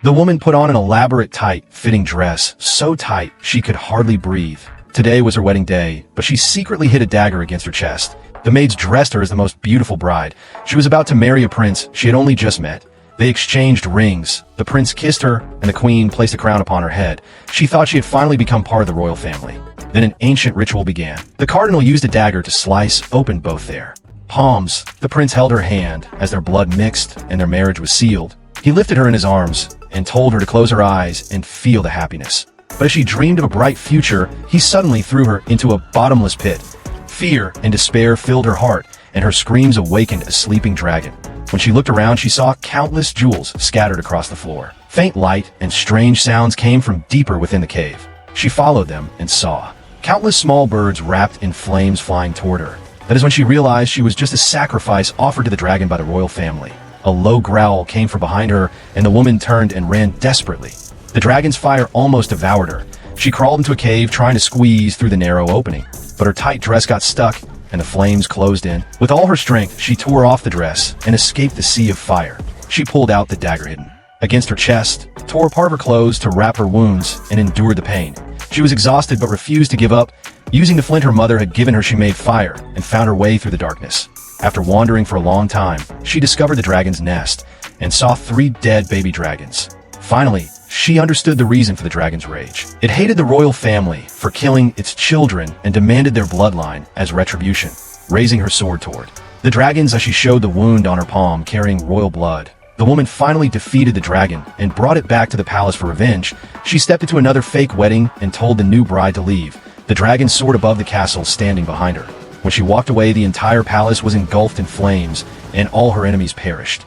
The woman put on an elaborate, tight-fitting dress, so tight she could hardly breathe. Today was her wedding day, but she secretly hid a dagger against her chest. The maids dressed her as the most beautiful bride. She was about to marry a prince she had only just met. They exchanged rings. The prince kissed her, and the queen placed a crown upon her head. She thought she had finally become part of the royal family. Then an ancient ritual began. The cardinal used a dagger to slice open both their palms. The prince held her hand as their blood mixed and their marriage was sealed. He lifted her in his arms and told her to close her eyes and feel the happiness. But as she dreamed of a bright future, he suddenly threw her into a bottomless pit. Fear and despair filled her heart, and her screams awakened a sleeping dragon. When she looked around, she saw countless jewels scattered across the floor. Faint light and strange sounds came from deeper within the cave. She followed them and saw countless small birds wrapped in flames flying toward her. That is when she realized she was just a sacrifice offered to the dragon by the royal family. A low growl came from behind her, and the woman turned and ran desperately. The dragon's fire almost devoured her. She crawled into a cave trying to squeeze through the narrow opening, but her tight dress got stuck and the flames closed in. With all her strength, she tore off the dress and escaped the sea of fire. She pulled out the dagger hidden against her chest, tore apart her clothes to wrap her wounds, and endured the pain. She was exhausted but refused to give up. Using the flint her mother had given her, she made fire and found her way through the darkness. After wandering for a long time, she discovered the dragon's nest and saw 3 dead baby dragons. Finally, she understood the reason for the dragon's rage. It hated the royal family for killing its children and demanded their bloodline as retribution, raising her sword toward the dragons as she showed the wound on her palm carrying royal blood. The woman finally defeated the dragon and brought it back to the palace for revenge. She stepped into another fake wedding and told the new bride to leave. The dragon soared above the castle, standing behind her. When she walked away, the entire palace was engulfed in flames, and all her enemies perished.